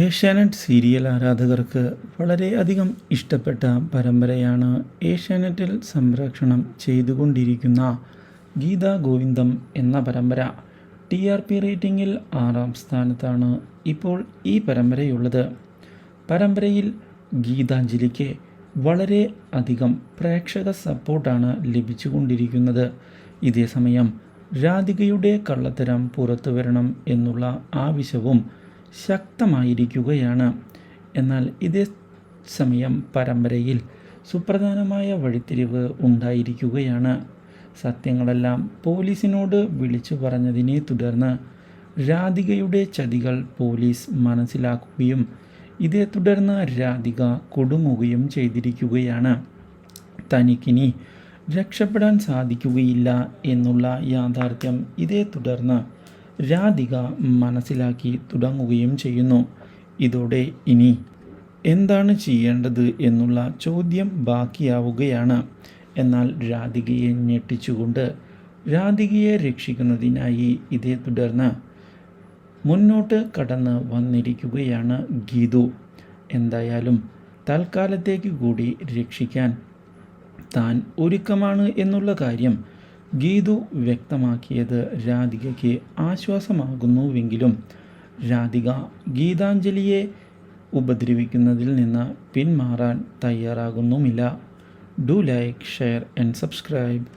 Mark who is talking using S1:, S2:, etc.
S1: Asianet serial ആരാധകർക്ക് വളരെയധികം ഇഷ്ടപ്പെട്ട പരമ്പരയാണ് ഏഷ്യാനെറ്റിൽ സംപ്രേഷണം ചെയ്തുകൊണ്ടിരിക്കുന്ന ഗീതാ ഗോവിന്ദം എന്ന പരമ്പര. TRP റേറ്റിംഗിൽ 6ാം സ്ഥാനത്താണ് ഇപ്പോൾ ഈ പരമ്പരയുള്ളത്. പരമ്പരയിൽ ഗീതാഞ്ജലിക്ക് വളരെ അധികം പ്രേക്ഷക സപ്പോർട്ടാണ് ലഭിച്ചുകൊണ്ടിരിക്കുന്നത്. ഇതേസമയം രാധികയുടെ കള്ളത്തരം പുറത്തു വരണം എന്നുള്ള ആവശ്യവും ശക്തമായിരിക്കുകയാണ്. എന്നാൽ ഇതേ സമയം പരമ്പരയിൽ സുപ്രധാനമായ വഴിത്തിരിവ് ഉണ്ടായിരിക്കുകയാണ്. സത്യങ്ങളെല്ലാം പോലീസിനോട് വിളിച്ചു പറഞ്ഞതിനെ തുടർന്ന് രാധികയുടെ ചതികൾ പോലീസ് മനസ്സിലാക്കുകയും ഇതേ തുടർന്ന് രാധിക കുടുങ്ങുകയും ചെയ്തിരിക്കുകയാണ്. തനിക്കിനി രക്ഷപ്പെടാൻ സാധിക്കുകയില്ല എന്നുള്ള യാഥാർത്ഥ്യം ഇതേ തുടർന്ന് രാധിക മനസ്സിലാക്കി തുടങ്ങുകയും ചെയ്യുന്നു. ഇതോടെ ഇനി എന്താണ് ചെയ്യേണ്ടത് എന്നുള്ള ചോദ്യം ബാക്കിയാവുകയാണ്. എന്നാൽ രാധികയെ ഞെട്ടിച്ചുകൊണ്ട് രാധികയെ രക്ഷിക്കുന്നതിനായി ഇതേ തുടർന്ന് മുന്നോട്ട് കടന്ന് വന്നിരിക്കുകയാണ് ഗീതു. എന്തായാലും തൽക്കാലത്തേക്ക് കൂടി രക്ഷിക്കാൻ താൻ ഒരുക്കമാണ് എന്നുള്ള കാര്യം ഗീതു വ്യക്തമാക്കിയത് രാധികയ്ക്ക് ആശ്വാസമാകുന്നുവെങ്കിലും രാധിക ഗീതാഞ്ജലിയെ ഉപദ്രവിക്കുന്നതിൽ നിന്ന് പിന്മാറാൻ തയ്യാറാകുന്നുമില്ല. Do like, share and subscribe.